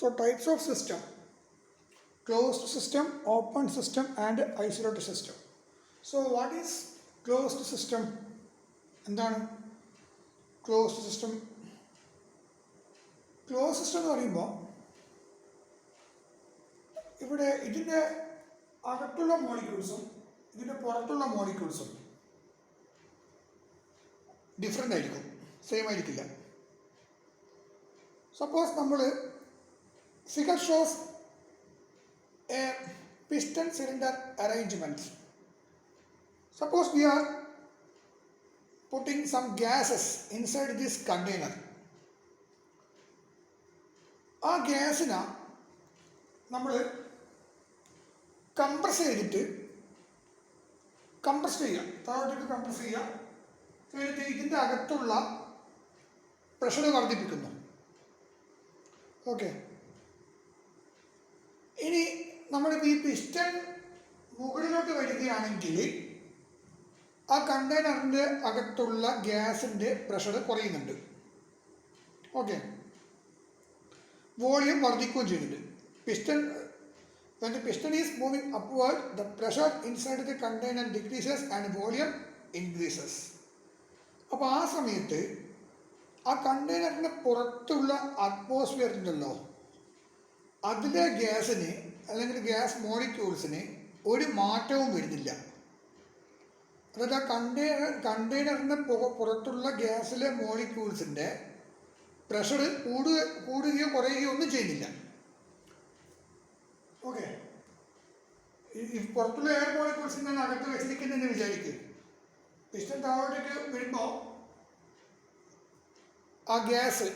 So types of system: closed system, open system, and isolated system. So what is closed system? എന്താണ് closed system? Close system എന്ന് പറയുമ്പോൾ ഇവിടെ ഇതിൻ്റെ അകത്തുള്ള മോളിക്യൂൾസും ഇതിൻ്റെ പുറത്തുള്ള മോളിക്യൂൾസും ഡിഫറെൻ്റ് ആയിരിക്കും, സെയിം ആയിരിക്കില്ല. സപ്പോസ് നമ്മൾ figure shows A piston cylinder arrangement. Suppose we are putting some gases inside this container. ആ ഗ്യാസിനെ നമ്മൾ കംപ്രസ് ചെയ്തിട്ട് താഴോട്ടേക്ക് കംപ്രസ് ചെയ്യുക. ചെയ്തിട്ട് ഇതിൻ്റെ അകത്തുള്ള പ്രഷർ വർദ്ധിപ്പിക്കുന്നു. ഓക്കെ, ഇനി നമ്മളിപ്പോൾ ഈ പിസ്റ്റൺ മുകളിലോട്ട് വരികയാണെങ്കിൽ ആ കണ്ടെയ്നറിൻ്റെ അകത്തുള്ള ഗ്യാസിൻ്റെ പ്രഷർ കുറയുന്നുണ്ട്. ഓക്കെ, വോളിയം വർദ്ധിക്കുകയും ചെയ്യുന്നുണ്ട്. when the piston is moving upward, the pressure inside the container decreases and volume increases. അപ്പോൾ ആ സമയത്ത് ആ കണ്ടെയ്നറിൻ്റെ പുറത്തുള്ള അറ്റ്മോസ്ഫിയർ ഉണ്ടല്ലോ, അതിലെ ഗ്യാസിന് അല്ലെങ്കിൽ ഗ്യാസ് മോളിക്യൂൾസിന് ഒരു മാറ്റവും വരുന്നില്ല. അതായത് ആ കണ്ടെയ്നറിന് പുറത്തുള്ള ഗ്യാസിലെ മോളിക്യൂൾസിൻ്റെ പ്രഷർ കൂടുകയോ കുറയുകയോ ഒന്നും ചെയ്യുന്നില്ല. ഓക്കെ, ഈ പുറത്തുള്ള എയർ മോളിക്യൂൾസിനെ അകത്ത് വെച്ചിരിക്കുന്നതെന്ന് വിചാരിക്കുക. പിസ്റ്റൺ താഴോട്ടേക്ക് വരുമ്പോൾ ആ ഗ്യാസ്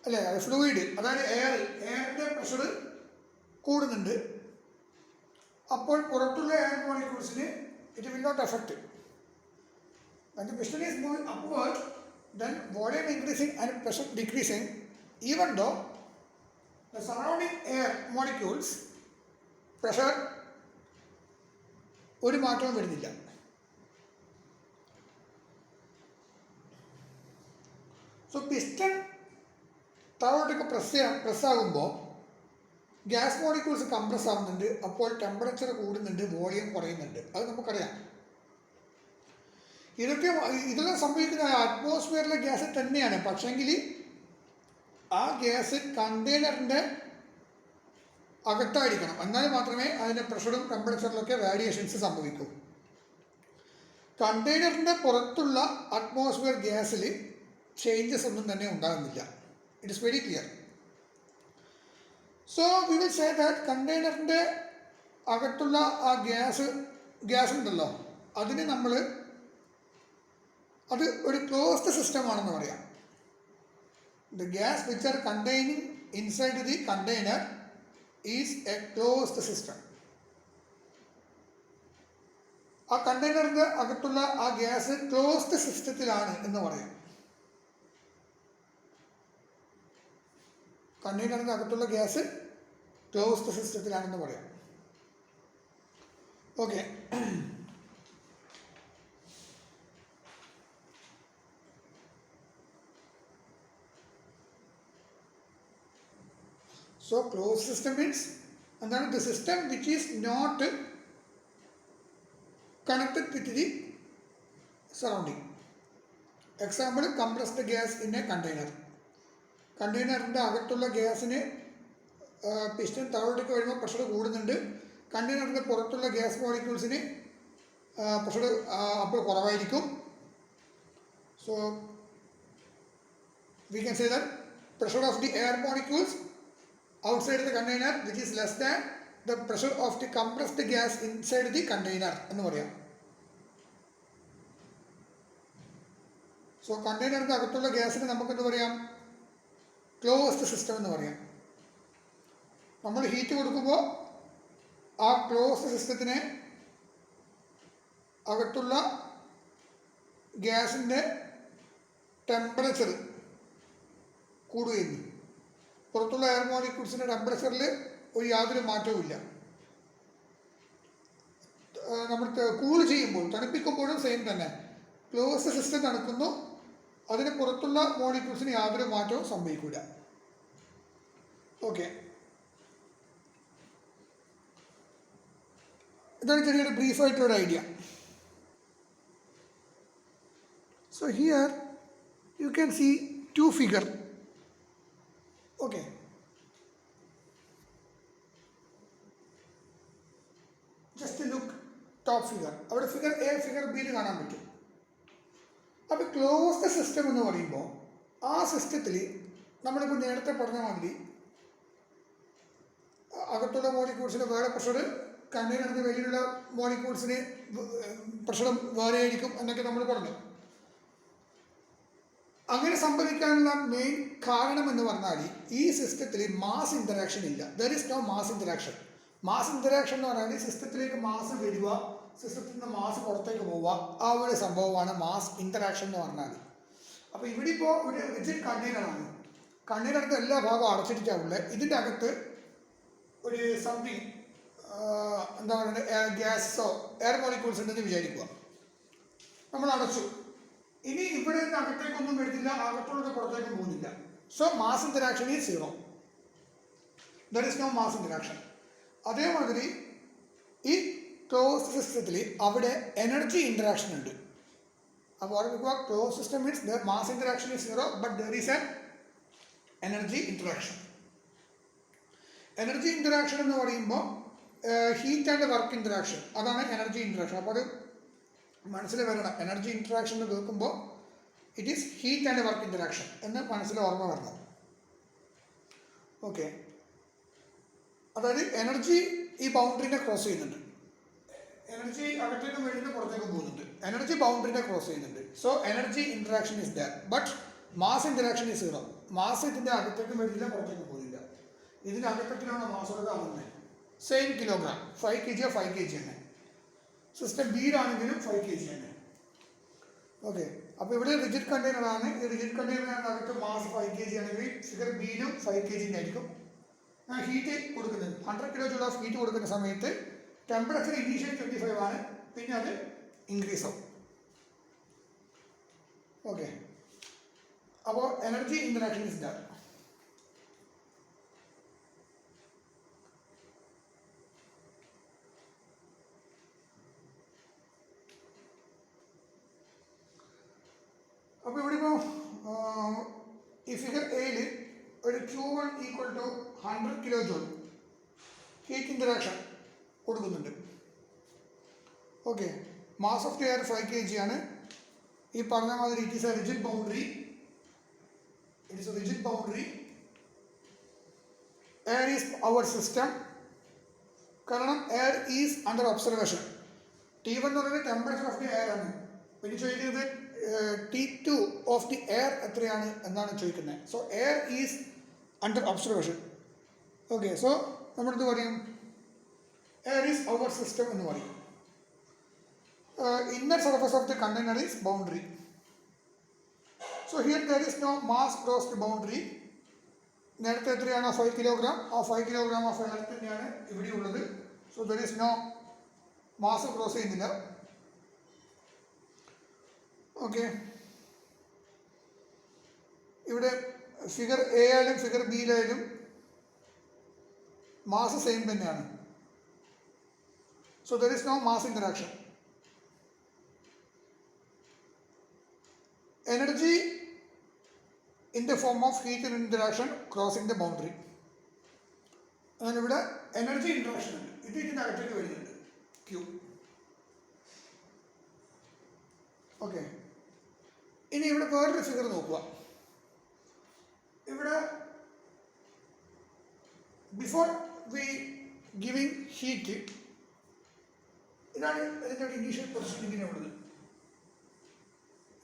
അല്ലേ, ഫ്ലൂയിഡ്, അതായത് എയറിൻ്റെ പ്രഷർ കൂടുന്നുണ്ട്. അപ്പോൾ പുറത്തുള്ള എയർ മോളിക്യൂൾസിന് it will not effect. When the piston is moving upward, then volume increasing and pressure decreasing, even though the surrounding air molecules pressure ഒരു മാറ്റവും വരുന്നില്ല. സോ പിസ്റ്റൺ താഴോട്ടൊക്കെ പ്രസ്സാകുമ്പോൾ ഗ്യാസ് മോളിക്യൂൾസ് കംപ്രസ് ആവുന്നുണ്ട്. അപ്പോൾ ടെമ്പറേച്ചർ കൂടുന്നുണ്ട്, വോളിയം കുറയുന്നുണ്ട്. അത് നമുക്കറിയാം. ഇതെല്ലാം സംഭവിക്കുന്ന അറ്റ്മോസ്ഫിയറിലെ ഗ്യാസ് തന്നെയാണ്. പക്ഷേങ്കിൽ ആ ഗ്യാസ് കണ്ടെയ്നറിൻ്റെ അകത്തായിരിക്കണം, എന്നാൽ മാത്രമേ അതിൻ്റെ പ്രഷറും ടെമ്പറേച്ചറിലൊക്കെ വേരിയേഷൻസ് സംഭവിക്കൂ. കണ്ടെയ്നറിൻ്റെ പുറത്തുള്ള അറ്റ്മോസ്ഫിയർ ഗ്യാസിൽ ചേഞ്ചസ് ഒന്നും തന്നെ ഉണ്ടാകുന്നില്ല. It is very clear. So we will say that കണ്ടെയ്നറിൻ്റെ അകത്തുള്ള ആ ഗ്യാസ് ഉണ്ടല്ലോ, അതിന് നമ്മൾ അത് ഒരു ക്ലോസ്ഡ് സിസ്റ്റം ആണെന്ന് പറയാം. The gas which are containing inside the container is A closed system. ആ കണ്ടെയ്നറിൻ്റെ അകത്തുള്ള ആ ഗ്യാസ് ക്ലോസ്ഡ് സിസ്റ്റത്തിലാണ് എന്ന് പറയാം. കണ്ടെയ്നറിൻ്റെ അകത്തുള്ള ഗ്യാസ് ക്ലോസ്ഡ് സിസ്റ്റത്തിലാണെന്ന് പറയാം. Okay, so closed system means എന്താണ്? The system which is not connected with the surrounding. Example, compressed gas in a container. കണ്ടെയ്നറിൻ്റെ അകത്തുള്ള ഗ്യാസിന് പിസ്റ്റൺ താഴോട്ടേക്ക് വരുമ്പോൾ പ്രഷർ കൂടുന്നുണ്ട്. കണ്ടെയ്നറിൻ്റെ പുറത്തുള്ള ഗ്യാസ് മോളിക്യൂൾസിന് പ്രഷർ അപ്പോൾ കുറവായിരിക്കും. So we can say that pressure of the air molecules outside the container which is less than the pressure of the compressed gas inside the container എന്ന് പറയാം. സോ കണ്ടെയ്നറിൻ്റെ അകത്തുള്ള ഗ്യാസിന് നമുക്കെന്ത് പറയാം? ക്ലോസ്ഡ് സിസ്റ്റം എന്ന് പറയാം. നമ്മൾ ഹീറ്റ് കൊടുക്കുമ്പോൾ ആ ക്ലോസ്ഡ് സിസ്റ്റത്തിന് അകത്തുള്ള ഗ്യാസിൻ്റെ ടെമ്പറേച്ചർ കൂടുകയും പുറത്തുള്ള എയർ മോളിക്യൂൾസിൻ്റെ ടെമ്പറേച്ചറിൽ യാതൊരു മാറ്റവുമില്ല. നമ്മൾ കൂൾ ചെയ്യുമ്പോൾ, തണുപ്പിക്കുമ്പോഴും സെയിം തന്നെ. ക്ലോസ്ഡ് സിസ്റ്റം തണുക്കുന്നു, അതിന് പുറത്തുള്ള മോളിക്യൂൾസിന് യാതൊരു മാറ്റവും സംഭവിക്കില്ല. ഓക്കെ, ഇതാണ് ചെറിയൊരു ബ്രീഫായിട്ടുള്ളൊരു idea. So here you can see two figure. Okay. Just look top figure. അവിടെ ഫിഗർ എ ഫിഗർ ബിയിൽ കാണാൻ പറ്റും. അപ്പോൾ ക്ലോസ്ഡ് സിസ്റ്റം എന്ന് പറയുമ്പോൾ ആ സിസ്റ്റത്തിൽ നമ്മളിപ്പോൾ നേരത്തെ പറഞ്ഞ മാതിരി അകത്തുള്ള മോളിക്യൂൾസിന് വേറെ പ്രഷർ, കണ്ടെയ്നറിന് വെളിയിലുള്ള മോളിക്യൂൾസിന് പ്രഷറും വേറെ ആയിരിക്കും എന്നൊക്കെ നമ്മൾ പറഞ്ഞു. അങ്ങനെ സംഭവിക്കാനുള്ള മെയിൻ കാരണം എന്ന് പറഞ്ഞാൽ ഈ സിസ്റ്റത്തിൽ മാസ് ഇൻ്ററാക്ഷൻ ഇല്ല. There is no mass interaction. Mass interaction എന്ന് പറഞ്ഞാൽ സിസ്റ്റത്തിലേക്ക് മാസ് വരിക, സിസ്റ്റത്തിൽ നിന്ന് മാസ് പുറത്തേക്ക് പോവുക, ആ ഒരു സംഭവമാണ് മാസ് ഇൻ്ററാക്ഷൻ എന്ന് പറഞ്ഞാൽ. അപ്പോൾ ഇവിടെ ഇപ്പോൾ ഒരു റിജിഡ് കണ്ടെയ്നറാണ്. കണ്ടെയ്നറിൻ്റെ എല്ലാ ഭാഗവും അടച്ചിട്ടാവുള്ളത്. ഇതിൻ്റെ അകത്ത് ഒരു സംതിങ് എന്താ പറയുക, ഗ്യാസോ എയർ മോളിക്യൂൾസ് ഉണ്ടെന്ന് വിചാരിക്കുക. നമ്മൾ അടച്ചു. ഇനി ഇവിടെ നിന്ന് അകത്തേക്കൊന്നും വരുന്നില്ല, അകത്തുള്ളത് പുറത്തേക്കും പോകുന്നില്ല. So mass interaction is zero. There is no mass interaction. അതേമാതിരി ഈ ക്ലോസ്ഡ് സിസ്റ്റത്തിൽ അവിടെ എനർജി ഇൻ്ററാക്ഷൻ ഉണ്ട്. അപ്പോൾ ഓർമ്മിക്കുക, close system means the mass interaction is zero but there is A energy interaction. Energy interaction എന്ന് പറയുമ്പോൾ ഹീറ്റ് ആൻഡ് വർക്ക് ഇൻ്ററാക്ഷൻ, അതാണ് എനർജി ഇൻ്ററാക്ഷൻ. അപ്പോൾ അത് മനസ്സിൽ വരണം. എനർജി ഇൻ്ററാക്ഷൻ എന്ന് കേൾക്കുമ്പോൾ it is heat and work interaction എന്ന് മനസ്സിൽ ഓർമ്മ വരണം. ഓക്കെ, അതായത് എനർജി ഈ ബൗണ്ടറിനെ ക്രോസ് ചെയ്യുന്നുണ്ട്. എനർജി അകത്തേക്കും വരുന്നത് പുറത്തേക്കും പോകുന്നുണ്ട്. എനർജി ബൗണ്ടറിനെ ക്രോസ് ചെയ്യുന്നുണ്ട്. So energy interaction is that but mass interaction is zero. Mass ഇതിൻ്റെ അകത്തേക്കും വരുന്നില്ല, പുറത്തേക്കും പോകുന്നില്ല. ഇതിൻ്റെ അകത്തേക്കിലാണ് മാസ് ഉള്ളത് ആകുന്നത്. സെയിം കിലോഗ്രാം, 5 kg 5 kg തന്നെ. സിസ്റ്റം ബിയിലാണെങ്കിലും 5 kg തന്നെ. ഓക്കെ, അപ്പോൾ ഇവിടെ റിജിഡ് കണ്ടെയ്നറാണ്. ഈ റിജിഡ് കണ്ടെയ്നറിനകത്ത് മാസ് 5 kg ആണെങ്കിൽ ഫിഗർ ബിയിലും 5 kg ആയിരിക്കും. ഹീറ്റ് കൊടുക്കുന്നത് 100 kJ ഓഫ് ഹീറ്റ് കൊടുക്കുന്ന സമയത്ത് ടെമ്പറേച്ചർ ഇനീഷ്യൽ 25 ആണ്, പിന്നെ അത് ഇൻക്രീസ് ആവും. ഓക്കെ, അപ്പോൾ എനർജി ഇൻ്ററാക്ഷൻ ഇസ് ദാറ്റ്. അപ്പോൾ ഇവിടെ ഇപ്പോൾ ഈ ഫിഗർ എയിൽ ഒരു Q1 equal to 100 kJ heat interaction കൊടുക്കുന്നുണ്ട്. Okay, mass of the air 5 kg ആണ്. ഈ പറഞ്ഞ മാതിരി it is a rigid boundary. It is a rigid boundary. Air is our system. കാരണം air is under observation. T1 എന്ന് പറയുന്നത് temperature of the air ആണ്. പിന്നെ ചോദിക്കുന്നത് T2 ഓഫ് ദി എയർ എത്രയാണ് എന്നാണ് ചോദിക്കുന്നത്. So air is under observation. Okay, so നമ്മളെന്ത് പറയും, എയർ ഈസ് അവർ സിസ്റ്റം എന്ന് പറയും. Inner surface of the container is boundary. So here there is no mass cross the boundary. നേരത്തെ എത്രയാണോ 5 kg, ആ 5 kg ഓഫ് എയർ തന്നെയാണ് ഇവിടെ ഉള്ളത്. So there is no mass cross ചെയ്യുന്നില്ല. ഓക്കെ, ഇവിടെ ഫിഗർ എ ആയാലും ഫിഗർ ബിയിലായാലും മാസ് സെയിം തന്നെയാണ്. So there is no mass interaction. Energy in the form of heat interaction crossing the boundary. അങ്ങനെ ഇവിടെ എനർജി ഇൻ്ററാക്ഷൻ ഉണ്ട്. ഇത് ഇതിൻ്റെ അകത്തേക്ക് വരുന്നുണ്ട് Q. ഓക്കെ, ഇനി ഇവിടെ വേറൊരു ഫിഗർ നോക്കുക. ഇവിടെ ബിഫോർ വി ഗിവിങ് ഹീറ്റ്, ഇതാണ് ഇതിൻ്റെ ഇനീഷ്യൽ പൊസിഷൻ. ഇങ്ങനെ ഉള്ളത്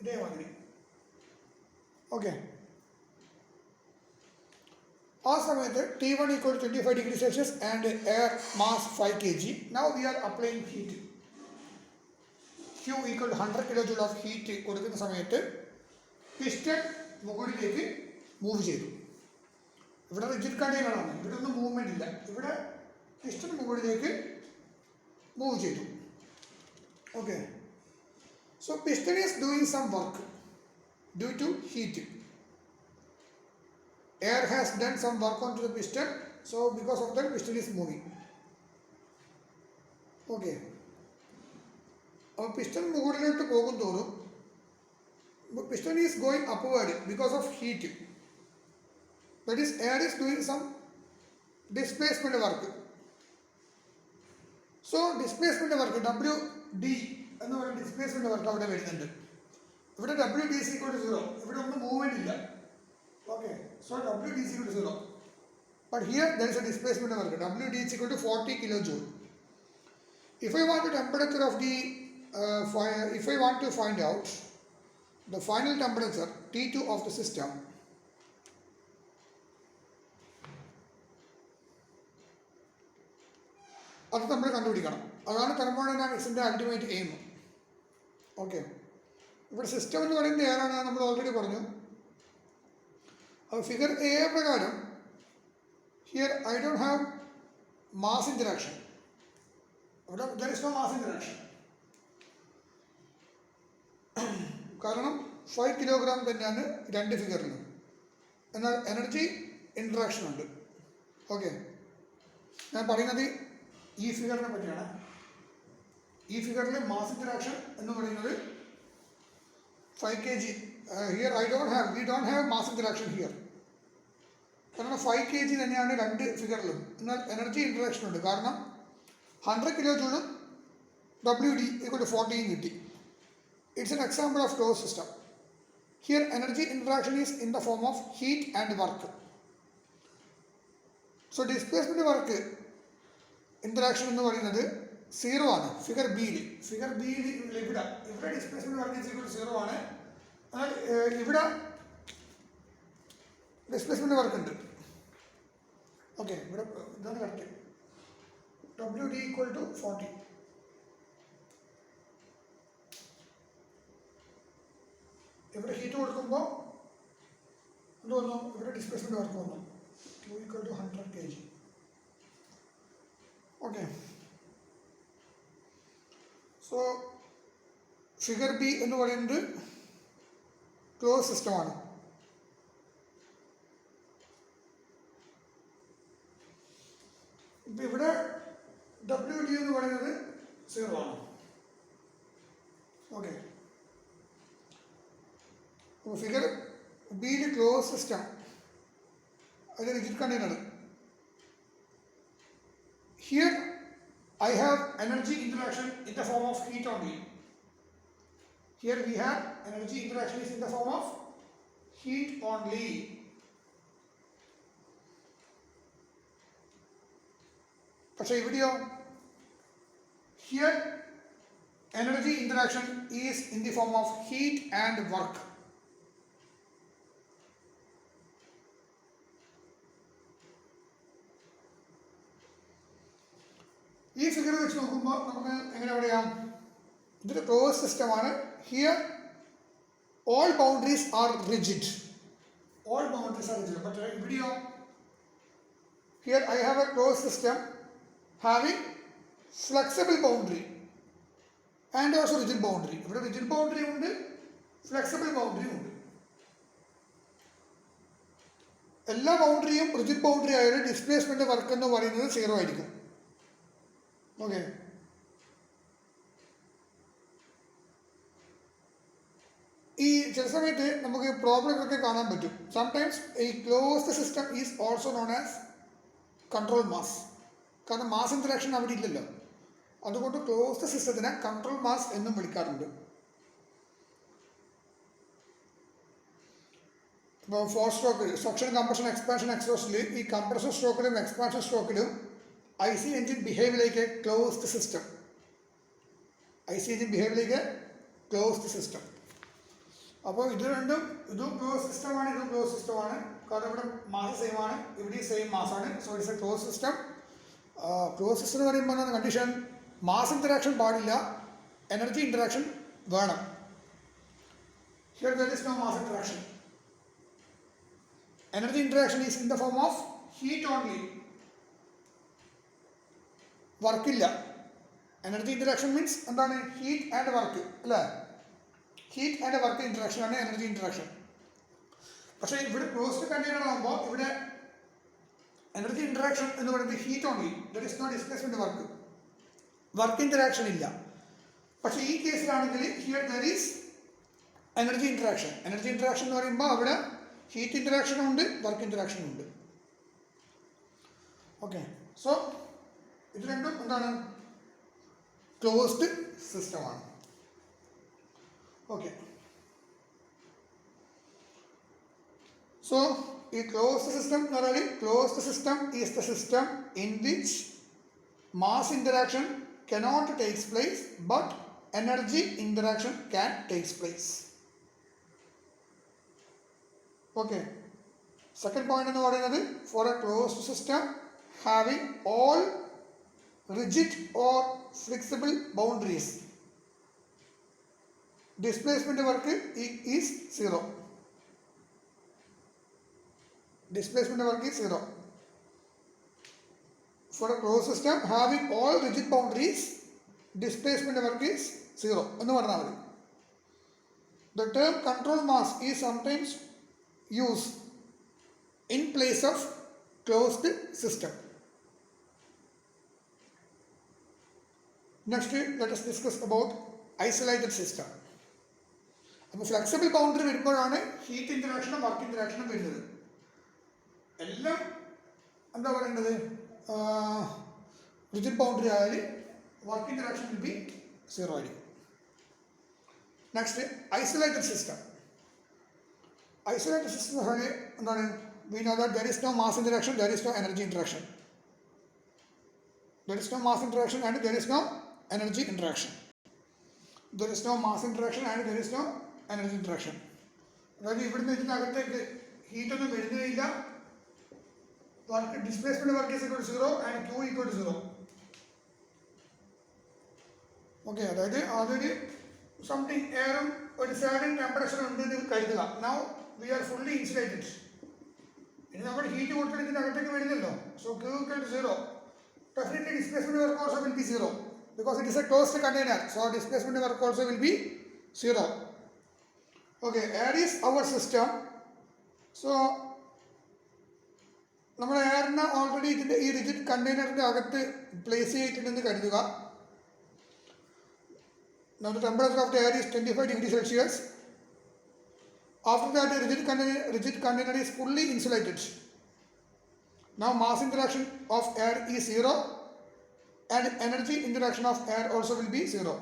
ഇതേമാതിരി. ഓക്കെ, ആ സമയത്ത് T1 equal 25 degree Celsius and air mass 5 kg. Now we R applying heat. Q equal 100 kJ of heat കൊടുക്കുന്ന സമയത്ത് പിസ്റ്റൺ മുകളിലേക്ക് മൂവ് ചെയ്തു. ഇവിടെ റിജിഡ് കണ്ടെയ്നറാണ്, ഇവിടെ ഒന്നും മൂവ്മെൻ്റ് ഇല്ല. ഇവിടെ പിസ്റ്റൺ മുകളിലേക്ക് മൂവ് ചെയ്തു. Okay, so piston is doing some work due to heat. air has done some work onto the piston, so because of that piston is moving. Okay, our piston മുകളിലോട്ട് പോകും തോറും piston is going upward because of heat, that is air is doing some displacement work. So displacement work WD എന്ന് പറയുന്ന displacement work അവിടെ വരുന്നുണ്ട്. ഇവിടെ WD is equal to 0, ഇവിടെ ഒന്നും മൂവ്മെന്റ് ഇല്ല. Okay, so WD is equal to 0, but here there is a displacement work. WD is equal to 40 kilojoule. If I want the temperature of the if I want to find out the final temperature T2 of the system, അത് നമ്മൾ കണ്ടുപിടിക്കണം. അതാണ് തെർമോഡൈനാമിക്സിൻ്റെ ultimate aim. Okay, ഇവിടെ system എന്ന് പറയുന്നത് ഏതാണ് നമ്മൾ ഓൾറെഡി പറഞ്ഞു. ഫിഗർ എ പ്രകാരം here I don't have mass interaction. അവിടെ there is no mass interaction. കാരണം 5 കിലോഗ്രാം തന്നെയാണ് രണ്ട് ഫിഗറിലും. എന്നാൽ എനർജി ഇൻട്രാക്ഷൻ ഉണ്ട്. ഓക്കെ, ഞാൻ പറയുന്നത് ഈ ഫിഗറിനെ പറ്റിയാണ്. ഈ ഫിഗറിൽ മാസ് ഇൻട്രാക്ഷൻ എന്ന് പറയുന്നത് 5 kg. Here we don't have mass interaction here. കാരണം 5 kg തന്നെയാണ് രണ്ട് ഫിഗറിലും. എന്നാൽ എനർജി ഇൻട്രാക്ഷൻ ഉണ്ട്. കാരണം 100 കിലോ ജൂളും WD equal to 14 കിട്ടി. It's an example of closed system. Here energy interaction is in the form of heat and work. So displacement work interaction എന്ന് പറയുന്നത് 0 ആണ് ഫിഗർ ബിയിൽ. ഇവിടെ displacement work is equal to 0 ആണ്. എന്നാൽ ഇവിടെ displacement work ഉണ്ട്. ഓക്കെ, ഇവിടെ ഇതാണ് കറക്റ്റ്. WD equal to 40. ഇവിടെ ഹീറ്റ് കൊടുക്കുമ്പോൾ എന്ത് വന്നു? ഇവിടെ ഡിസ്പ്ലേസ്മെന്റ് വർക്ക് വന്നു. Q equal to 100 kg. Okay, so figure B എന്ന് പറയുന്നത് ക്ലോസ് സിസ്റ്റമാണ്. ഇപ്പം ഇവിടെ WD എന്ന് പറയുന്നത് 0 ആണ്. ഓക്കെ, അപ്പോൾ ഫിഗർ ബിയിൽ ക്ലോസ് സിസ്റ്റം അത് rigid container. Here I have energy interaction in the form of heat only. Here we have energy interaction is in the form of heat only. പക്ഷേ ഇവിടെയോ here energy interaction is in the form of heat and work. ഈ figure വെച്ച് നോക്കുമ്പോൾ നമുക്ക് എങ്ങനെ പറയാം? ഇതൊരു close സിസ്റ്റമാണ്. Here all boundaries R rigid. പക്ഷേ ഇവിടെയോ here I have A close system having flexible boundary and also rigid boundary. ഇവിടെ റിജിഡ് ബൗണ്ടറി ഉണ്ട്, ഫ്ലെക്സിബിൾ ബൗണ്ടറി ഉണ്ട്. എല്ലാ ബൗണ്ടറിയും റിജിഡ് ബൗണ്ടറി ആയാലും ഡിസ്പ്ലേസ്മെന്റ് വർക്ക് എന്ന് പറയുന്നത് 0 ആയിരിക്കും. ഓക്കെ, ഈ ചില സമയത്ത് നമുക്ക് പ്രോബ്ലം ഒക്കെ കാണാൻ പറ്റും. സംടൈംസ് ഈ closed system is also known as control mass. കാരണം മാസ് ഇൻറ്ററാക്ഷൻ അവിടെ ഇല്ലല്ലോ. അതുകൊണ്ട് ക്ലോസ്ഡ് സിസ്റ്റത്തിനെ കൺട്രോൾ മാസ് എന്നും വിളിക്കാറുണ്ട്. ഇപ്പോൾ 4 സ്ട്രോക്ക് സക്ഷൻ, കംപ്രഷൻ, എക്സ്പാൻഷൻ, എക്സോസ്റ്റിൽ ഈ കംപ്രഷൻ സ്ട്രോക്കിലും എക്സ്പാൻഷൻ സ്ട്രോക്കിലും IC engine behave like a closed system. അപ്പോൾ ഇത് രണ്ടും, ഇതും ക്ലോസ് സിസ്റ്റമാണ്, ഇതും ക്ലോസ് സിസ്റ്റമാണ്. കാരണം ഇവിടെ മാസ് സെയിം ആണ്, ഇവിടെ സെയിം മാസാണ്. So it's a close system. Close system എന്ന് പറയുമ്പോൾ കണ്ടീഷൻ മാസ് ഇൻറ്ററാക്ഷൻ പാടില്ല, എനർജി ഇൻറ്ററാക്ഷൻ വേണം. Here there is no mass interaction. Energy interaction is in the form of heat only. വർക്കില്ല. എനർജി ഇൻറ്ററാക്ഷൻ മീൻസ് എന്താണ്? Heat and work അല്ലേ? Heat and work interaction ആണ് energy interaction. പക്ഷേ ഇവിടെ closed container ആകുമ്പോൾ ഇവിടെ energy interaction എന്ന് പറയുന്നത് heat only, there is no displacement work interaction ഇല്ല. പക്ഷേ ഈ കേസിലാണെങ്കിൽ here there is energy interaction എന്ന് പറയുമ്പോൾ അവിടെ ഹീറ്റ് ഇൻറ്ററാക്ഷനും ഉണ്ട്, വർക്ക് ഇൻറ്ററാക്ഷനും ഉണ്ട്. ഓക്കെ, സോ ഇത് രണ്ടും എന്താണ്? ക്ലോസ്ഡ് സിസ്റ്റമാണ്. ഓക്കെ, സോ ഈ ക്ലോസ്ഡ് സിസ്റ്റം എന്ന് പറഞ്ഞാൽ closed system is the system in which mass interaction cannot takes place but energy interaction can takes place. Okay, second point എന്ന് പറയുന്നത് for a closed system having all rigid or flexible boundaries, displacement work is zero. Displacement work is zero. For a closed system having all rigid boundaries, displacement work is zero. എന്ന് പറഞ്ഞാൽ മതി. The term control mass is sometimes used in place of closed system. Next, let us discuss about isolated system. അപ്പോൾ flexible boundary വരുമ്പോഴാണ് heat ഇൻറ്ററാക്ഷനും work ഇൻറ്ററാക്ഷനും വരുന്നത്. എല്ലാം എന്താ പറയേണ്ടത്? റിജിഡ് ബൗണ്ടറി ആയാൽ work interaction will be zero ആയിരിക്കും. Next, isolated system. Isolated system എന്ന് പറഞ്ഞാൽ എന്താണ്? We know that there is no mass interaction, there is no energy interaction. There is no mass interaction and there is no energy interaction. There is no mass interaction and there is no energy interaction. അതായത് ഇവിടുന്ന് ഇതിനകത്തേക്ക് ഹീറ്റൊന്നും വരുന്നേയില്ല. Work displacement work is equal to zero and Q equal to zero. Okay, അതായത് അതൊരു something എയറും ഒരു certain temperature ഉണ്ട് എന്ന് കരുതുക. Now we are fully insulated. ഇനി നമ്മൾ ഹീറ്റ് കൊടുത്തിട്ട് ഇതിനകത്തേക്ക് വരുന്നല്ലോ. So Q equal to zero. Definitely displacement work also will be zero because it is a closed container. So displacement work also will be zero. Okay, air is our system. So നമ്മൾ എയറിനെ already ഇതിൻ്റെ ഈ rigid കണ്ടെയ്നറിൻ്റെ അകത്ത് place ചെയ്തിട്ടുണ്ടെന്ന് കരുതുക. Now the temperature of the air is 25 degrees Celsius. After that the rigid container is fully insulated. Now mass interaction of air is zero and energy interaction of air also will be zero.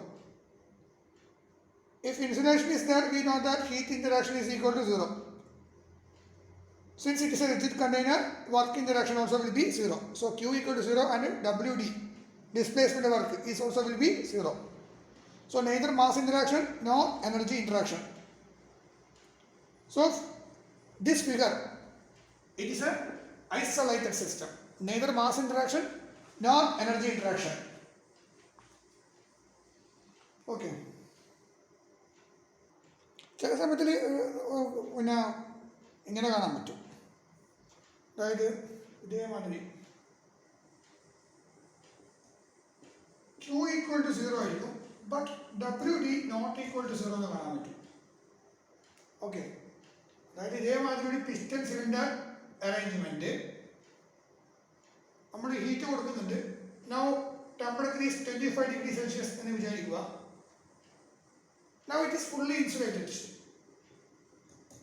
If insulation is there, we know that heat interaction is equal to zero. Since it is a rigid container, work interaction also will be zero. So Q equal to zero and WD, displacement work, is also will be zero. So neither mass interaction nor energy interaction. So this figure, it is a isolated system, neither mass interaction nor energy interaction. Okay, ചില സമയത്തിൽ പിന്നെ ഇങ്ങനെ കാണാൻ പറ്റും. അതായത് ഇതേമാതിരി Q equal to zero ആയിരിക്കും, but WD not equal to zero എന്ന് കാണാൻ പറ്റും. ഓക്കെ, അതായത് ഇതേമാതിരി ഒരു പിസ്റ്റൺ സിലിണ്ടർ അറേഞ്ച്മെന്റ് നമ്മൾ ഹീറ്റ് കൊടുക്കുന്നുണ്ട്. Now temperature is 25 degree Celsius എന്ന് വിചാരിക്കുക. Now it is fully insulated.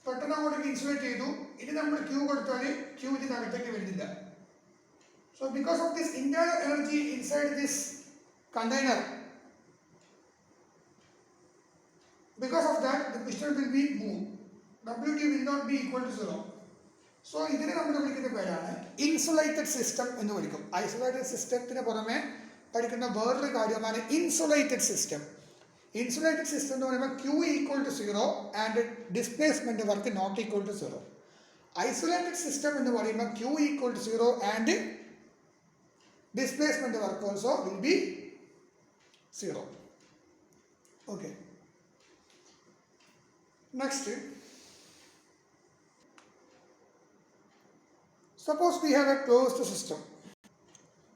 പെട്ടെന്ന് അങ്ങോട്ടേക്ക് ഇൻസുലേറ്റ് ചെയ്തു. ഇനി നമ്മൾ ക്യൂ കൊടുത്താൽ ക്യൂ ഇതിനകത്തേക്ക് വരുന്നില്ല. So because of this internal energy inside this container, because of that the piston will be moved. WD will not be equal to zero. So ഇതിനെ നമ്മൾ വിളിക്കുന്ന പേരാണ് ഇൻസുലേറ്റഡ് സിസ്റ്റം എന്ന് വിളിക്കും. ഐസൊലേറ്റഡ് സിസ്റ്റത്തിന് പുറമെ പഠിക്കുന്ന വേറൊരു കാര്യമാണ് ഇൻസുലേറ്റഡ് സിസ്റ്റം. ഇൻസുലേറ്റഡ് സിസ്റ്റം എന്ന് പറയുമ്പോൾ Q equal to zero and displacement work not equal to zero. Isolated system എന്ന് പറയുമ്പോൾ Q equal to zero and displacement work also will be zero. Okay, next, suppose we have a closed system.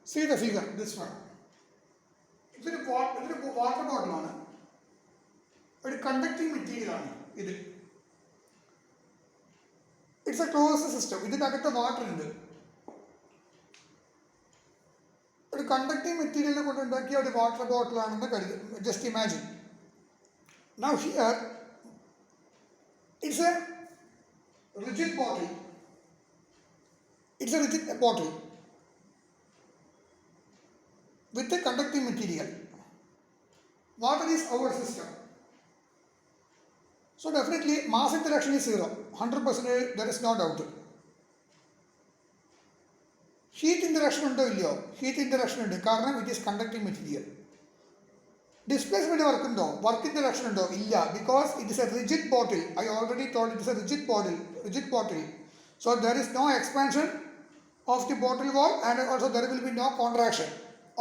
See the figure, this one. ഇതൊരു water ബോട്ടിലാണ്, ഒരു conducting material ആണ് ഇത്. It's A closed system. ഇതിനകത്ത് water ഉണ്ട്. ഒരു conducting material കൊണ്ട് ഉണ്ടാക്കിയ ഒരു വാട്ടർ ബോട്ടിലാണെന്ന് കരുതും. Just imagine. Now here it's A rigid bottle. It's A rigid bottle with a conducting material. Water is our system. So definitely mass interaction is 0. 100% there is no doubt. Heat interaction undo illയോ? Heat interaction ഉണ്ട്. കാരണം it is conducting material. Displacement work ഉണ്ടോ? Work interaction ഉണ്ടോ? ഇല്ല. Because it is a rigid bottle. I already told it is a rigid bottle. Rigid bottle. So there is no expansion of the bottle wall and also there will be no contraction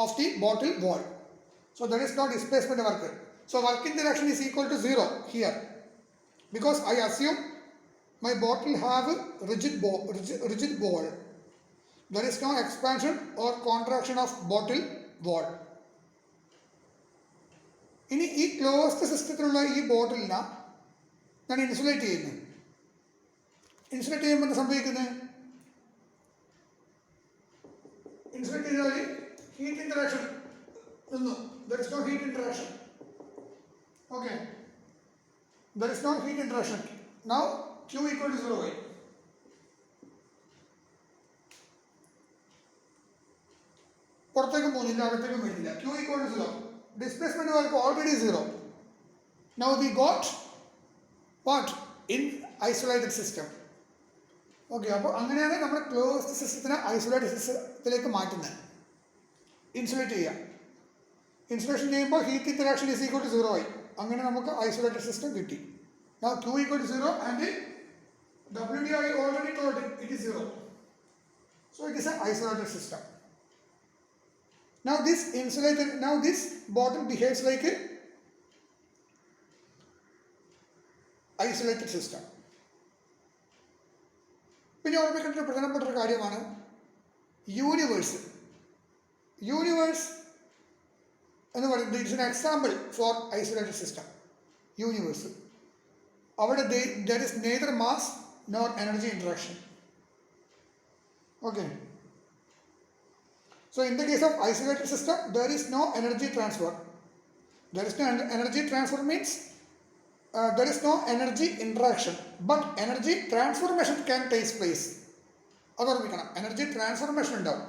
of the bottle wall. So there is no displacement work. So work interaction is equal to 0 here. Because I assume my bottle have rigid wall. There is no expansion or contraction of bottle wall. ഇനി ഈ closed സിസ്റ്റത്തിലുള്ള ഈ ബോട്ടിലിനെ ഞാൻ insulate ചെയ്യുന്നു. Insulate ചെയ്യുമ്പോൾ എന്താ സംഭവിക്കുന്നത്? Insulate ചെയ്താൽ heat interaction. No, there is no heat interaction. Okay. There is no heat interaction. Now Q equal to 0. പുറത്തേക്കും പോകുന്നില്ല, അകത്തേക്കും വരുന്നില്ല. Q equal to 0. Displacement work already 0. Now we got what? In isolated system. Okay, അപ്പോൾ അങ്ങനെയാണ് നമ്മൾ closed സിസ്റ്റത്തിനെ isolated സിസ്റ്റത്തിലേക്ക് മാറ്റുന്നത്. Insulate ചെയ്യുക. Insulation ചെയ്യുമ്പോൾ heat interaction is equal to 0 ആയി. അങ്ങനെ നമുക്ക് ഐസൊലേറ്റഡ് സിസ്റ്റം കിട്ടി. Now Q equal to 0 and WD I already told it is 0. So it is an isolated system. Now this bottle behaves like a isolated system. പിന്നെ ഓർമ്മിക്കേണ്ട ഒരു പ്രധാനപ്പെട്ട ഒരു കാര്യമാണ് യൂണിവേഴ്സ്. യൂണിവേഴ്സ് എന്ന് പറയുന്നത് it's an example for isolated system. Universe അവിടെ there is neither mass nor energy interaction. Okay, so in the case of isolated system there is no energy transfer. There is no energy transfer means there is no energy interaction, but energy transformation can take place. അത് ഓർമ്മിക്കണം, energy transformation ഉണ്ടാവും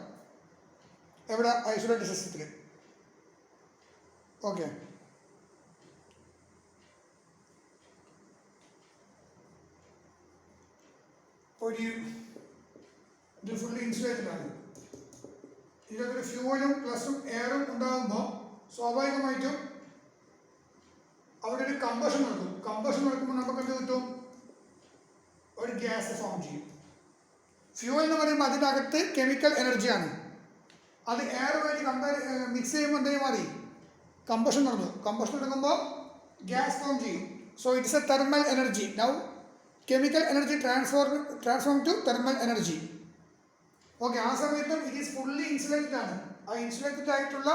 എവിടെ? Isolated സിസ്റ്റത്തിൽ. Okay, ഇത് fully insulated ആണ്. ഇതിലൊരു ഫ്യൂവലും പ്ലസും എയറും ഉണ്ടാകുമ്പോൾ സ്വാഭാവികമായിട്ടും അവിടെ ഒരു കമ്പഷൻ നടക്കും. കമ്പഷൻ നടക്കുമ്പോൾ നമുക്ക് എന്ത് കിട്ടും? ഒരു ഗ്യാസ് ഫോം ചെയ്യും. ഫ്യൂവൽ എന്ന് പറയുമ്പോൾ അതിനകത്ത് കെമിക്കൽ എനർജിയാണ്. അത് എയറുമായിട്ട് മിക്സ് ചെയ്യുമ്പോൾ എന്തെങ്കിലും മാറി കമ്പഷൻ നടന്നു. കമ്പഷൻ നടക്കുമ്പോൾ ഗ്യാസ് ഫോം ചെയ്യും. So it's a thermal energy. Now chemical energy transform to thermal energy. Okay, ആ സമയത്തും ഇറ്റ് ഈസ് ഫുള്ളി ഇൻസുലേറ്റഡ് ആണ്. ആ ഇൻസുലേറ്റഡ് ആയിട്ടുള്ള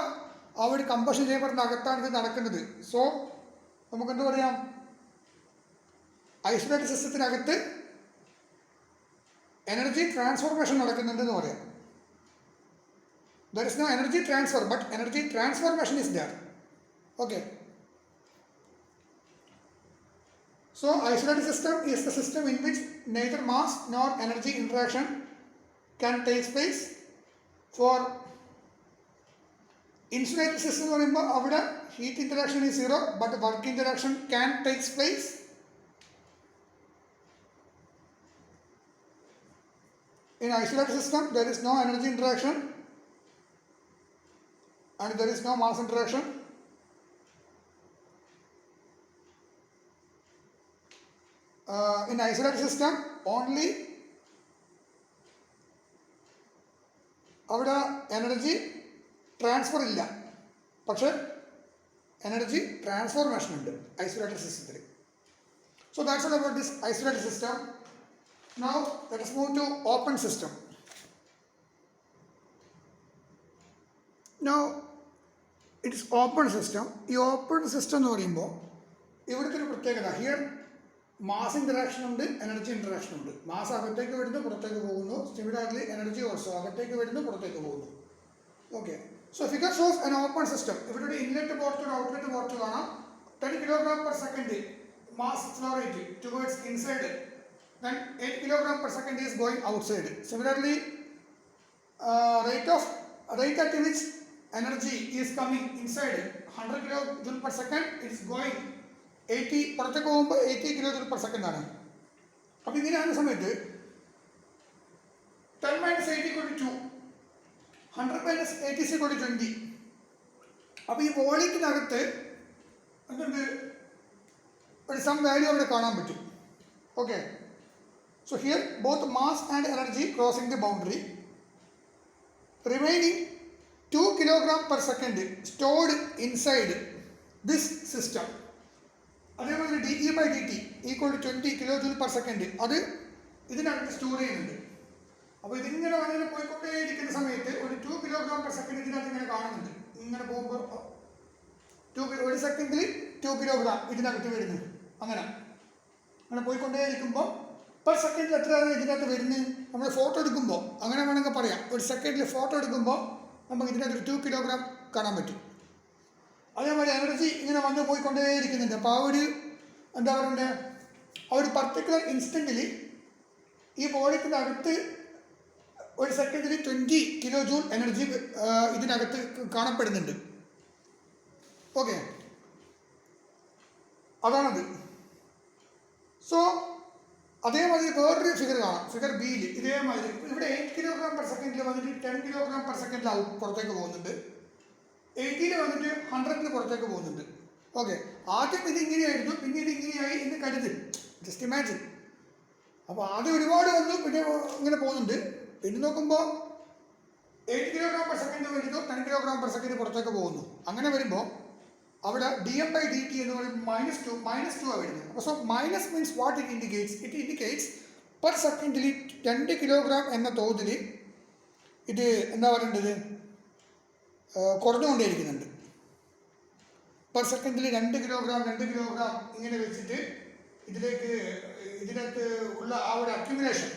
ആ ഒരു കമ്പഷൻ ചെയ്യപ്പെടുന്ന അകത്താണ് ഇത് നടക്കുന്നത്. സോ നമുക്കെന്ത് പറയാം? ഐസൊലേറ്റഡ് സിസ്റ്റത്തിനകത്ത് എനർജി ട്രാൻസ്ഫോർമേഷൻ നടക്കുന്നുണ്ടെന്ന് പറയാം. There is no energy transfer but energy transformation is there. Okay, so isolated system is the system in which neither mass nor energy interaction can take place. For insulated system എന്ന് പറയുമ്പോൾ അവിടെ heat interaction is 0 but work interaction can take place. In isolated system there is no energy interaction and there is no mass interaction. In isolated system only അവിടെ energy transfer ഇല്ല, പക്ഷെ energy transformation ഉണ്ട് isolated സിസ്റ്റത്തിൽ. So that's all about this isolated system. Now let us move to open system. Now it is open system. ഈ open system എന്ന് പറയുമ്പോൾ ഇവിടുത്തെ ഒരു പ്രത്യേകത, ഹിയർ മാസ് ഇൻറ്ററാക്ഷൻ ഉണ്ട്, എനർജി ഇൻറ്ററാക്ഷൻ ഉണ്ട്. മാസ് അകത്തേക്ക് വരുന്നു, പുറത്തേക്ക് പോകുന്നു. സിമിലർലി എനർജി ഓൾസോ അകത്തേക്ക് വരുന്നു, പുറത്തേക്ക് പോകുന്നു. Okay. So figure shows an open system. ഇവിടെ ഒരു ഇൻലെറ്റ് പോർട്ട് ഒരു ഔട്ട്ലെറ്റ് പോർട്ട് കാണാം. 10 kg/s mass flow rate towards inside. Then 8 kg/s is going outside. Similarly, rate at which energy is coming inside 100 kJ/s, it is going 80 പുറത്തേക്ക് പോകുമ്പോൾ 80 kJ/s ആണ്. അപ്പോൾ ഇങ്ങനെയാകുന്ന സമയത്ത് 10 - 80 = 2, 100 - 80 = 20. അപ്പോൾ ഈ വോളിയത്തിനകത്ത് എന്തുണ്ട്, ഒരു സം വാല്യൂ അവിടെ കാണാൻ പറ്റും. Okay. So here both mass and energy crossing the boundary. Remaining 2 kg/s stored inside this system. അതേപോലെ dE/dt = 20 kJ/s അത് ഇതിനകത്ത് സ്റ്റോർ ചെയ്യുന്നുണ്ട്. അപ്പോൾ ഇതിങ്ങനെ വന്നിട്ട് പോയിക്കൊണ്ടേയിരിക്കുന്ന സമയത്ത് ഒരു 2 kg/s ഇതിനകത്ത് ഇങ്ങനെ കാണുന്നുണ്ട്. ഇങ്ങനെ പോകുമ്പോൾ 1 സെക്കൻഡിൽ 2 kg ഇതിനകത്ത് വരുന്നു. അങ്ങനെ പോയിക്കൊണ്ടേയിരിക്കുമ്പോൾ പെർ സെക്കൻഡിൽ എത്രയാണ് ഇതിനകത്ത് വരുന്നത്? നമ്മൾ ഫോട്ടോ എടുക്കുമ്പോൾ അങ്ങനെ വേണമെങ്കിൽ പറയാം. ഒരു സെക്കൻഡിൽ ഫോട്ടോ എടുക്കുമ്പോൾ നമുക്ക് ഇതിനകത്ത് 2 kg കാണാൻ പറ്റും. അതേപോലെ എനർജി ഇങ്ങനെ വന്ന് പോയിക്കൊണ്ടേയിരിക്കുന്നുണ്ട്. അപ്പോൾ ആ ഒരു എന്താ പറയണ്ടേ, ആ ഒരു പർട്ടിക്കുലർ ഇൻസ്റ്റൻറ്റിൽ ഈ ബോഡിക്ക് അകത്ത് ഒരു സെക്കൻഡിൽ 20 kJ എനർജി ഇതിനകത്ത് കാണപ്പെടുന്നുണ്ട്. ഓക്കെ, അതാണത്. സോ അതേമാതിരി വേറൊരു ഫിഗർ കാണാം. ഫിഗർ ബിയിൽ ഇതേമാതിരി ഇവിടെ 8 kg/s വന്നിട്ട് 10 kg/s പുറത്തേക്ക് പോകുന്നുണ്ട്. 80 വന്നിട്ട് 100 പുറത്തേക്ക് പോകുന്നുണ്ട്. ഓക്കെ, ആദ്യം ഇത് ഇങ്ങനെയായിരുന്നു, പിന്നീട് ഇങ്ങനെയായി എന്ന് കരുത്. Just imagine. അപ്പോൾ ആദ്യം ഒരുപാട് വന്നു, പിന്നെ ഇങ്ങനെ പോകുന്നുണ്ട്. പിന്നെ നോക്കുമ്പോൾ 8 kg/s വരുന്നു, 10 kg/s പുറത്തേക്ക് പോകുന്നു. അങ്ങനെ വരുമ്പോൾ അവിടെ dm/dt എന്ന് പറയുമ്പോൾ -2 വരുന്നത്. അപ്പോൾ so minus means what it indicates per സെക്കൻഡിൽ 2 kg എന്ന തോതിൽ ഇത് എന്താ പറയേണ്ടത്, കുറഞ്ഞുകൊണ്ടേയിരിക്കുന്നുണ്ട്. പെർ സെക്കൻഡിൽ 2 kg ഇങ്ങനെ വെച്ചിട്ട് ഇതിനകത്ത് ഉള്ള ആ ഒരു അക്യുമുലേഷൻ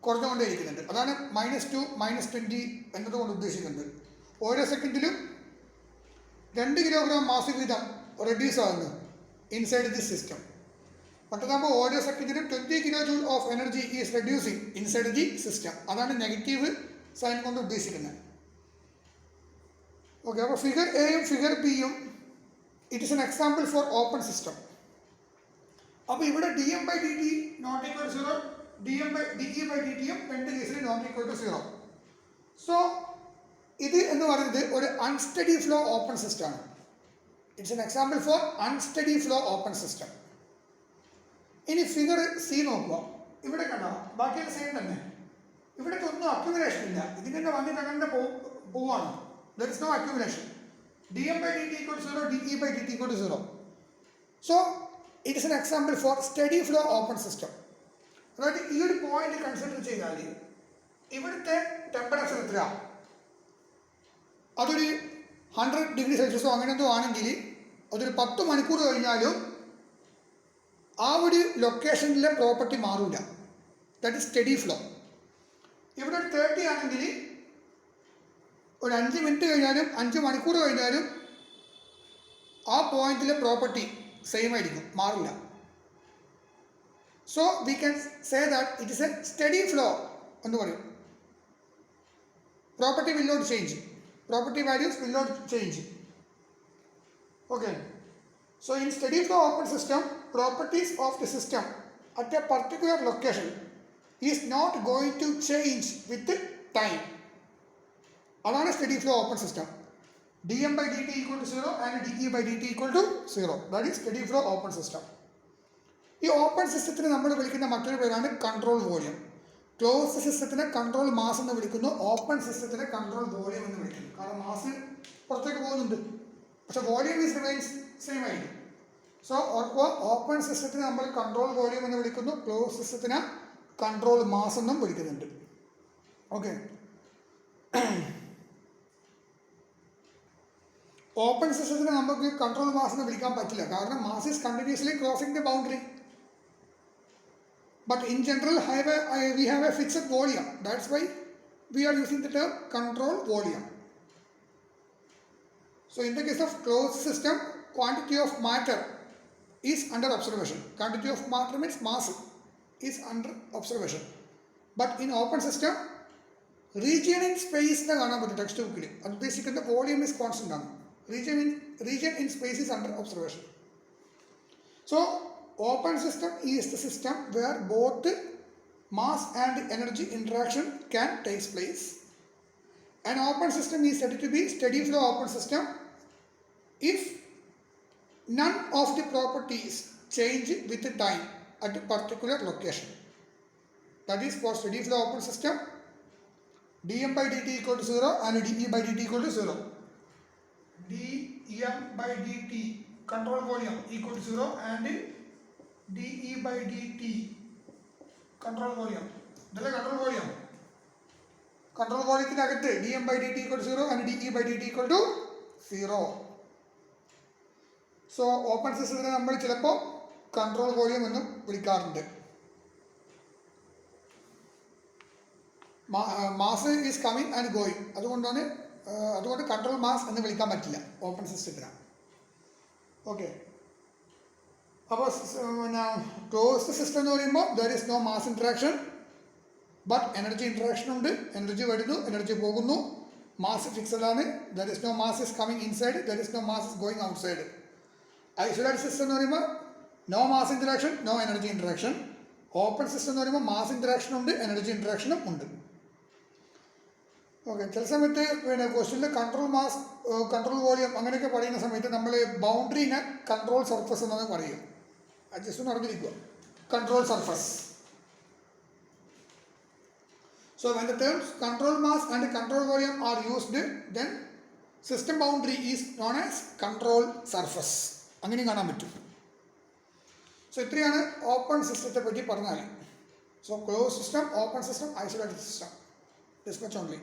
കുറഞ്ഞുകൊണ്ടേയിരിക്കുന്നുണ്ട്. അതാണ് -2 -20 എന്നതുകൊണ്ട് ഉദ്ദേശിക്കുന്നത്. ഓരോ സെക്കൻഡിലും 2 kg മാസ് വീതം റെഡ്യൂസ് ആകുന്നു ഇൻസൈഡ് ദിസ് സിസ്റ്റം. മറ്റന്നാകുമ്പോൾ ഓരോ സെക്കൻഡിലും 20 kJ of energy is reducing inside the system. അതാണ് നെഗറ്റീവ് സൈൻ കൊണ്ട് ഉദ്ദേശിക്കുന്നത്. ഓക്കെ, അപ്പോൾ ഫിഗർ എയും ഫിഗർ ബിയും it is N example four open system. അപ്പോൾ ഇവിടെ dm/dt ≠ 0, dE/dt രണ്ട് കേസിൽ ≠ 0. സോ ഇത് എന്ന് പറയുന്നത് ഒരു അൺസ്റ്റഡി ഫ്ലോ ഓപ്പൺ സിസ്റ്റം ആണ്. It's an example four unsteady flow open system. ഇനി ഫിഗർ സി നോക്കുക. ഇവിടെ കണ്ടോ, ബാക്കിയുള്ള സെയിം തന്നെ. ഇവിടത്തെ ഒന്നും അക്യുമുലേഷൻ ഇല്ല. ഇതിങ്ങനെ വന്നിട്ട് അങ്ങനെ പോവാണ്. There is no accumulation. dm/dt = 0, dE/dt = 0. So it is an example for steady flow open system. അതായത് ഈ ഒരു പോയിന്റ് കൺസിഡർ ചെയ്താൽ ഇവിടുത്തെ ടെമ്പറേച്ചർ എത്രയാണ്, അതൊരു 100°C അങ്ങനെ എന്തോ ആണെങ്കിൽ അതൊരു 10 മണിക്കൂർ കഴിഞ്ഞാലും ആ ഒരു ലൊക്കേഷനിലെ പ്രോപ്പർട്ടി മാറില്ല. That is study flow. ഇവിടെ ഒരു 30 ആണെങ്കിൽ ഒരു 5 മിനിറ്റ് കഴിഞ്ഞാലും 5 മണിക്കൂർ കഴിഞ്ഞാലും ആ പോയിന്റിലെ പ്രോപ്പർട്ടി സെയിം ആയിരിക്കും, മാറില്ല. So we can say that it is a steady flow എന്ന് പറയും. Property will not change. Property values will not change. Okay. So in steady flow open system, properties of the system at a particular location is not going to change with time. Adana steady flow open system. dm/dt = 0 and dE/dt = 0. That is steady flow open system. ഈ open സിസ്റ്റത്തിന് നമ്മൾ വിളിക്കുന്ന മറ്റൊരു പേരാണ് control volume. Closed സിസ്റ്റത്തിനെ control mass എന്ന് വിളിക്കുന്നു, open സിസ്റ്റത്തിനെ control volume എന്ന് വിളിക്കുന്നു. കാരണം മാസ് പുറത്തേക്ക് പോകുന്നുണ്ട്, പക്ഷെ വോളിയം ഈസ് റിമൈൻസ് സെയിം ആയിരിക്കും. സോ ഓപ്പൺ സിസ്റ്റത്തിനെ നമ്മൾ കൺട്രോൾ വോളിയം എന്ന് വിളിക്കുന്നു, ക്ലോസ്ഡ് സിസ്റ്റത്തിനെ കൺട്രോൾ മാസ് എന്നും വിളിക്കുന്നുണ്ട്. ഓക്കെ, ഓപ്പൺ സിസ്റ്റത്തിന് നമുക്ക് കൺട്രോൾ മാസ് എന്ന് വിളിക്കാൻ പറ്റില്ല, കാരണം mass is continuously crossing the boundary. But in general, we have a fixed volume. That's why we are using the term control volume. So in the case of closed system, quantity of matter is under observation. Quantity of matter means mass is under observation. But in open system, region in space na കാണാൻ പറ്റും text ബുക്കിൽ. അത് ഉദ്ദേശിക്കുന്ന volume is constant ആണ്. Region in space is under observation. So open system is the system where both mass and energy interaction can take place. An open system is said to be steady flow open system if none of the properties change with the time at a particular location. That is, for steady flow open system, dm by dt equal to 0 and de by dt equal to 0. dm by dt control volume equal to 0 and de by dt control volume. This is control volume. Control volume is dm by dt equal to 0 and de by dt equal to 0. So open system we will control volume ennu vilikkarunde. Mass is coming and going. അതുകൊണ്ടാണ് control mass എന്ന് വിളിക്കാൻ പറ്റില്ല open സിസ്റ്റത്തിന്. Okay, അപ്പോൾ closed system എന്ന് പറയുമ്പോൾ there is no mass interaction, but energy interaction ഉണ്ട്. Energy വരുന്നു, എനർജി പോകുന്നു. മാസ് ഫിക്സഡ് ആണ്. There is no mass is coming inside, there is no mass is going outside. Isolated system എന്ന് പറയുമ്പോൾ no mass interaction, no energy interaction. Open system എന്ന് പറയുമ്പോൾ mass interaction ഉണ്ട്, energy ഇൻട്രാക്ഷനും ഉണ്ട്. ഓക്കെ, ചില സമയത്ത് ക്വസ്റ്റ്യനിൽ കൺട്രോൾ മാസ്, കൺട്രോൾ വോളിയം അങ്ങനെയൊക്കെ പറയുന്ന സമയത്ത് നമ്മൾ ബൗണ്ടറിനെ കൺട്രോൾ സർഫസ് എന്നാണ് പറയുക. ജസ്റ്റ് ഒന്ന് അറിഞ്ഞിരിക്കുക, control surface. So when the terms control mass and control volume are used, then system boundary is known as control surface. അങ്ങനെ കാണാൻ പറ്റും. സോ ഇത്രയാണ് ഓപ്പൺ സിസ്റ്റത്തെ പറ്റി പറഞ്ഞാൽ. So close system, open system, isolated system, this much only.